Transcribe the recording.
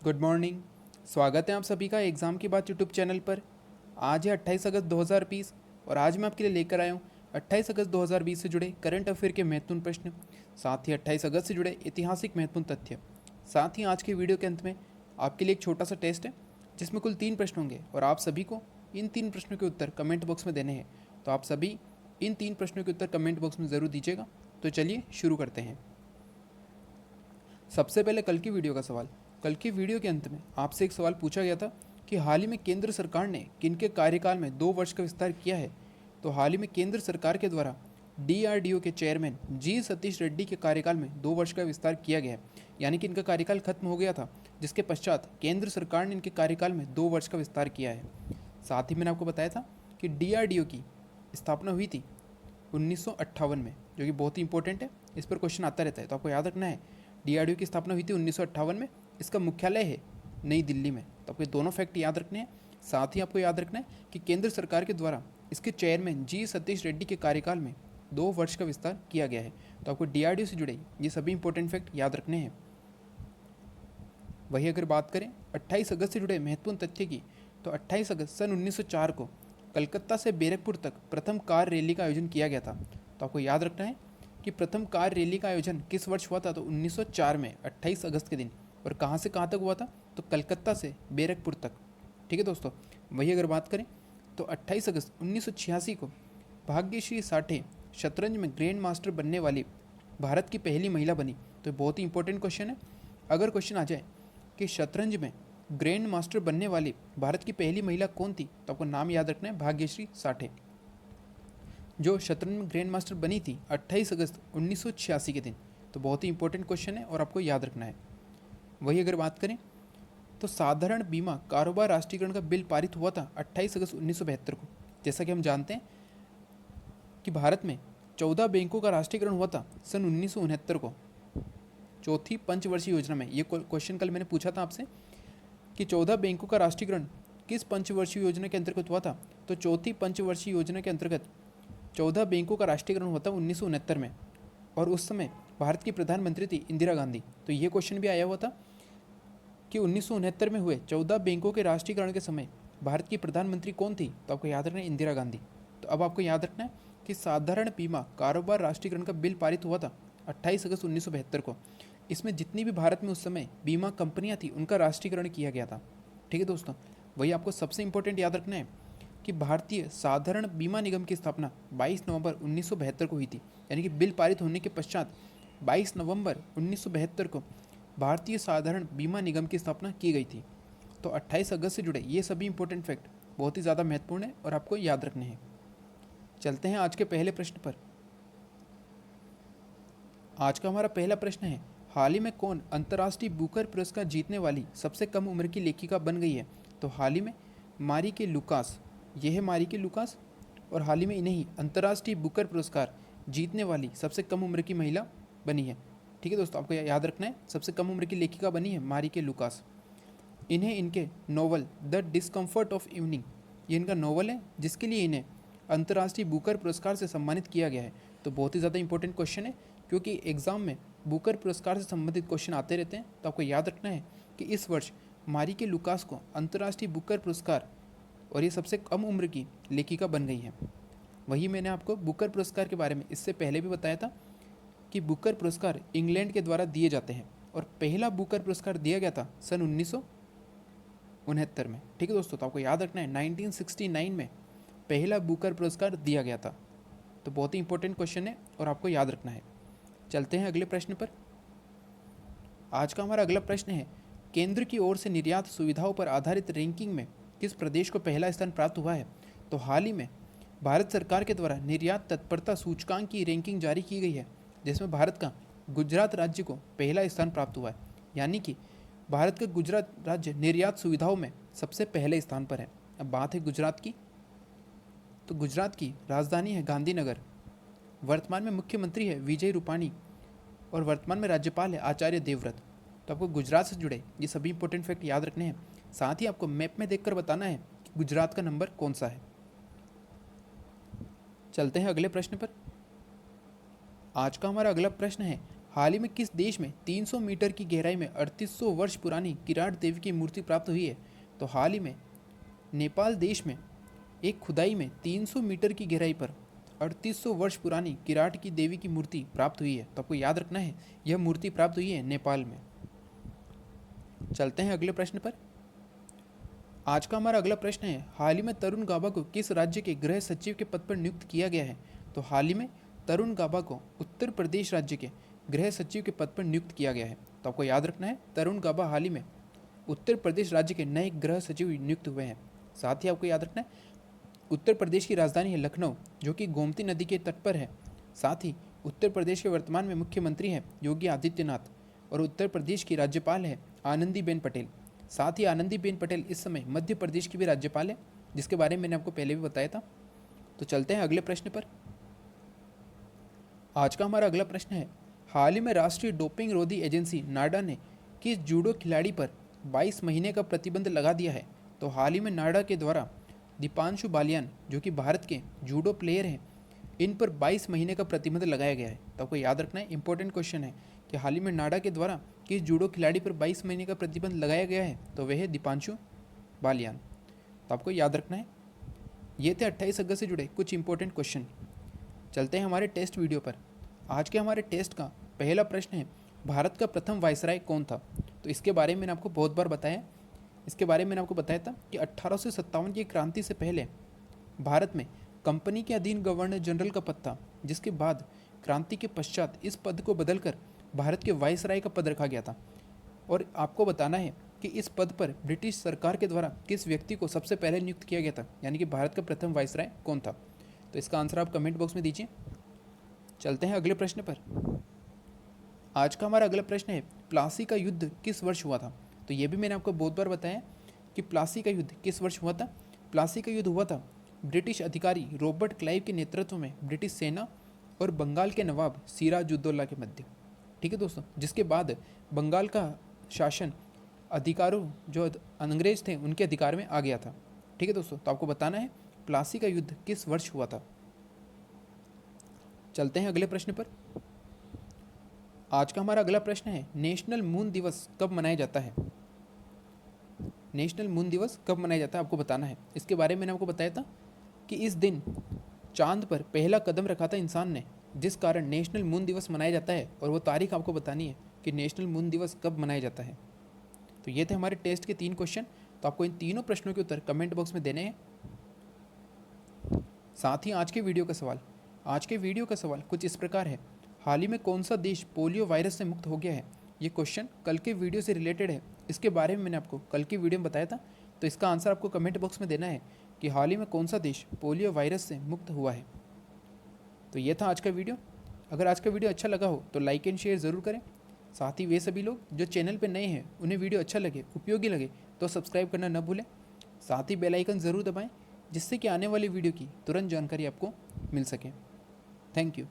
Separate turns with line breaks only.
Good morning. स्वागत है आप सभी का एग्ज़ाम की बात यूट्यूब चैनल पर। आज है 28 अगस्त 2020 और आज मैं आपके लिए लेकर आया हूँ 28 अगस्त 2020 से जुड़े करंट अफेयर के महत्वपूर्ण प्रश्न, साथ ही 28 अगस्त से जुड़े ऐतिहासिक महत्वपूर्ण तथ्य। साथ ही आज के वीडियो के अंत में आपके लिए एक छोटा सा टेस्ट है जिसमें कुल 3 प्रश्न होंगे और आप सभी को इन 3 प्रश्नों के उत्तर कमेंट बॉक्स में देने हैं। तो आप सभी इन 3 प्रश्नों के उत्तर कमेंट बॉक्स में ज़रूर दीजिएगा। तो चलिए शुरू करते हैं। सबसे पहले कल की वीडियो का सवाल। कल की वीडियो के अंत में आपसे एक सवाल पूछा गया था कि हाल ही में केंद्र सरकार ने किनके कार्यकाल में 2 वर्ष का विस्तार किया है। तो हाल ही में केंद्र सरकार के द्वारा DRDO के चेयरमैन जी सतीश रेड्डी के कार्यकाल में 2 वर्ष का विस्तार किया गया है, यानी कि इनका कार्यकाल खत्म हो गया था, जिसके पश्चात केंद्र सरकार ने इनके कार्यकाल में 2 वर्ष का विस्तार किया है। साथ ही मैंने आपको बताया था कि DRDO की स्थापना हुई थी 1958 में, जो कि बहुत ही इंपॉर्टेंट है, इस पर क्वेश्चन आता रहता है, तो आपको याद रखना है। DRDO की स्थापना हुई थी 1958 में, इसका मुख्यालय है नई दिल्ली में। तो आपको दोनों फैक्ट याद रखने हैं। साथ ही आपको याद रखना है कि केंद्र सरकार के द्वारा इसके चेयरमैन जी सतीश रेड्डी के कार्यकाल में 2 वर्ष का विस्तार किया गया है। तो आपको DRDO से जुड़े ये सभी इंपॉर्टेंट फैक्ट याद रखने हैं। वही अगर बात करें 28 अगस्त से जुड़े महत्वपूर्ण तथ्य की, तो 28 अगस्त सन 1904 को कलकत्ता से बैरकपुर तक प्रथम कार रैली का आयोजन किया गया था। तो आपको याद रखना है कि प्रथम कार रैली का आयोजन किस वर्ष हुआ था। तो 1904 में 28 अगस्त के दिन। और कहाँ से कहाँ तक हुआ था, तो कलकत्ता से बैरकपुर तक। ठीक है दोस्तों। वही अगर बात करें तो 28 अगस्त 1986 को भाग्यश्री साठे शतरंज में ग्रैंड मास्टर बनने वाली भारत की पहली महिला बनी। तो बहुत ही इंपॉर्टेंट क्वेश्चन है। अगर क्वेश्चन आ जाए कि शतरंज में ग्रैंड मास्टर बनने वाली भारत की पहली महिला कौन थी, तो आपको नाम याद रखना है भाग्यश्री साठे, जो शतरंज में ग्रैंड मास्टर बनी थी 28 अगस्त 1986 के दिन। तो बहुत ही इंपॉर्टेंट क्वेश्चन है और आपको याद रखना है। वही अगर बात करें तो साधारण बीमा कारोबार राष्ट्रीयकरण का बिल पारित हुआ था 28 अगस्त 1972 को। जैसा कि हम जानते हैं कि भारत में 14 बैंकों का राष्ट्रीयकरण हुआ था सन 1969 को, चौथी पंचवर्षीय योजना में। ये क्वेश्चन कल मैंने पूछा था आपसे कि 14 बैंकों का राष्ट्रीयकरण किस पंचवर्षीय योजना के अंतर्गत हुआ था। तो चौथी पंचवर्षीय योजना के अंतर्गत 14 बैंकों का राष्ट्रीयकरण हुआ था 1969 में, और उस समय भारत की प्रधानमंत्री थी इंदिरा गांधी। तो ये क्वेश्चन भी आया हुआ था कि 1969 में हुए 14 बैंकों के राष्ट्रीयकरण के समय भारत की प्रधानमंत्री कौन थी। तो आपको याद रखना है इंदिरा गांधी। तो अब आपको याद रखना है कि साधारण बीमा कारोबार राष्ट्रीयकरण का बिल पारित हुआ था 28 अगस्त 1972 को। इसमें जितनी भी भारत में उस समय बीमा कंपनियां थी उनका राष्ट्रीयकरण किया गया था। ठीक है दोस्तों। वही आपको सबसे इंपॉर्टेंट याद रखना है कि भारतीय साधारण बीमा निगम की स्थापना 22 नवंबर 1972 को हुई थी, यानी कि बिल पारित होने के पश्चात 22 नवंबर 1972 को भारतीय साधारण बीमा निगम की स्थापना की गई थी। तो 28 अगस्त से जुड़े ये सभी इंपॉर्टेंट फैक्ट बहुत ही ज़्यादा महत्वपूर्ण है और आपको याद रखने हैं। चलते हैं आज के पहले प्रश्न पर। आज का हमारा पहला प्रश्न है, हाल ही में कौन अंतर्राष्ट्रीय बुकर पुरस्कार जीतने वाली सबसे कम उम्र की लेखिका बन गई है। तो हाल ही में मारिके लुकास, यह है मारिके लुकास, और हाल ही में इन्हें ही अंतर्राष्ट्रीय बुकर पुरस्कार जीतने वाली सबसे कम उम्र की महिला बनी है। ठीक है दोस्तों, आपको याद रखना है सबसे कम उम्र की लेखिका बनी है मारिके लुकास। इन्हें इनके novel the discomfort of evening, ये इनका नोवेल है जिसके लिए इन्हें अंतर्राष्ट्रीय बुकर पुरस्कार से सम्मानित किया गया है। तो बहुत ही ज़्यादा इंपॉर्टेंट क्वेश्चन है, क्योंकि एग्जाम में बुकर पुरस्कार से संबंधित क्वेश्चन आते रहते हैं। तो आपको याद रखना है कि इस वर्ष मारिके लुकास को अंतर्राष्ट्रीय बुकर पुरस्कार, और ये सबसे कम उम्र की लेखिका बन गई है। वही मैंने आपको बुकर पुरस्कार के बारे में इससे पहले भी बताया था कि बुकर पुरस्कार इंग्लैंड के द्वारा दिए जाते हैं, और पहला बुकर पुरस्कार दिया गया था सन 1969 में। ठीक है दोस्तों। तो आपको याद रखना है 1969 में पहला बुकर पुरस्कार दिया गया था। तो बहुत ही इंपॉर्टेंट क्वेश्चन है और आपको याद रखना है। चलते हैं अगले प्रश्न पर। आज का हमारा अगला प्रश्न है, केंद्र की ओर से निर्यात सुविधाओं पर आधारित रैंकिंग में किस प्रदेश को पहला स्थान प्राप्त हुआ है। तो हाल ही में भारत सरकार के द्वारा निर्यात तत्परता सूचकांक की रैंकिंग जारी की गई है, जिसमें भारत का गुजरात राज्य को पहला स्थान प्राप्त हुआ है, यानी कि भारत का गुजरात राज्य निर्यात सुविधाओं में सबसे पहले स्थान पर है। अब बात है गुजरात की, तो गुजरात की राजधानी है गांधीनगर। वर्तमान में मुख्यमंत्री है विजय रूपाणी, और वर्तमान में राज्यपाल है आचार्य देवव्रत। तो आपको गुजरात से जुड़े ये सभी इंपॉर्टेंट फैक्ट याद रखने हैं। साथ ही आपको मैप में देखकर बताना है कि गुजरात का नंबर कौन सा है। चलते हैं अगले प्रश्न पर। आज का हमारा अगला प्रश्न है, हाल ही में किस देश में 300 मीटर की गहराई में 3800 वर्ष पुरानी किराट देवी की मूर्ति प्राप्त हुई है? तो हाल ही में नेपाल देश में एक खुदाई में 300 मीटर की गहराई पर 3800 वर्ष पुरानी किराट की देवी की मूर्ति प्राप्त हुई है। तो आपको याद रखना है यह मूर्ति प्राप्त हुई है नेपाल में। चलते हैं अगले प्रश्न पर। आज का हमारा अगला प्रश्न है, हाल ही में तरुण गाबा को किस राज्य के गृह सचिव के पद पर नियुक्त किया गया है? तो हाल ही में तरुण गाबा को उत्तर प्रदेश राज्य के गृह सचिव के पद पर नियुक्त किया गया है। तो आपको याद रखना है तरुण गाबा हाल ही में उत्तर प्रदेश राज्य के नए गृह सचिव नियुक्त हुए हैं। साथ ही आपको याद रखना है उत्तर प्रदेश की राजधानी है लखनऊ, जो कि गोमती नदी के तट पर है। साथ ही उत्तर प्रदेश के वर्तमान में मुख्यमंत्री हैं योगी आदित्यनाथ और उत्तर प्रदेश की राज्यपाल है आनंदीबेन पटेल। साथ ही आनंदीबेन पटेल इस समय मध्य प्रदेश की भी राज्यपाल है, जिसके बारे में मैंने आपको पहले भी बताया था। तो चलते हैं अगले प्रश्न पर। आज का हमारा अगला प्रश्न है, हाल ही में राष्ट्रीय डोपिंग रोधी एजेंसी नाडा ने किस जूडो खिलाड़ी पर 22 महीने का प्रतिबंध लगा दिया है? तो हाल ही में नाडा के द्वारा दीपांशु बालियान, जो कि भारत के जूडो प्लेयर हैं, इन पर 22 महीने का प्रतिबंध लगाया गया है। तो आपको याद रखना है, इंपॉर्टेंट क्वेश्चन है कि हाल ही में नाडा के द्वारा किस जूडो खिलाड़ी पर 22 महीने का प्रतिबंध लगाया गया है? तो वह है दीपांशु बालियान। तो आपको याद रखना है। ये थे 28 अगस्त से जुड़े कुछ इंपॉर्टेंट क्वेश्चन। चलते हैं हमारे टेस्ट वीडियो पर। आज के हमारे टेस्ट का पहला प्रश्न है, भारत का प्रथम वायसराय कौन था? तो इसके बारे में मैंने आपको बहुत बार बताया। इसके बारे में मैंने आपको बताया था कि 1857 की क्रांति से पहले भारत में कंपनी के अधीन गवर्नर जनरल का पद था, जिसके बाद क्रांति के पश्चात इस पद को बदलकर भारत के वायसराय का पद रखा गया था। और आपको बताना है कि इस पद पर ब्रिटिश सरकार के द्वारा किस व्यक्ति को सबसे पहले नियुक्त किया गया था, यानी कि भारत का प्रथम वायसराय कौन था। तो इसका आंसर आप कमेंट बॉक्स में दीजिए। चलते हैं अगले प्रश्न पर। आज का हमारा अगला प्रश्न है, प्लासी का युद्ध किस वर्ष हुआ था? तो ये भी मैंने आपको बहुत बार बताया कि प्लासी का युद्ध किस वर्ष हुआ था। प्लासी का युद्ध हुआ था ब्रिटिश अधिकारी रॉबर्ट क्लाइव के नेतृत्व में ब्रिटिश सेना और बंगाल के नवाब सिराजुद्दौला के मध्य। ठीक है दोस्तों, जिसके बाद बंगाल का शासन अधिकारों जो अंग्रेज थे उनके अधिकार में आ गया था। ठीक है दोस्तों, तो आपको बताना है प्लासी का युद्ध किस वर्ष हुआ था। चलते हैं अगले प्रश्न पर। आज का हमारा अगला प्रश्न है, नेशनल मून दिवस कब मनाया जाता है? नेशनल मून दिवस कब मनाया जाता है आपको बताना है। इसके बारे में मैंने आपको बताया था कि इस दिन चांद पर पहला कदम रखा था इंसान ने, जिस कारण नेशनल मून दिवस मनाया जाता है। और वो तारीख आपको बतानी है कि नेशनल मून दिवस कब मनाया जाता है। तो ये थे हमारे टेस्ट के 3 क्वेश्चन। तो आपको इन तीनों प्रश्नों के उत्तर कमेंट बॉक्स में देने हैं। साथ ही आज के वीडियो का सवाल कुछ इस प्रकार है, हाल ही में कौन सा देश पोलियो वायरस से मुक्त हो गया है? ये क्वेश्चन कल के वीडियो से रिलेटेड है। इसके बारे में मैंने आपको कल की वीडियो में बताया था। तो इसका आंसर आपको कमेंट बॉक्स में देना है कि हाल ही में कौन सा देश पोलियो वायरस से मुक्त हुआ है। तो ये था आज का वीडियो। अगर आज का वीडियो अच्छा लगा हो तो लाइक एंड शेयर ज़रूर करें। साथ ही वे सभी लोग जो चैनल पर नए हैं, उन्हें वीडियो अच्छा लगे, उपयोगी लगे तो सब्सक्राइब करना न भूलें। साथ ही बेल आइकन ज़रूर दबाएँ, जिससे कि आने वाली वीडियो की तुरंत जानकारी आपको मिल सके। Thank you.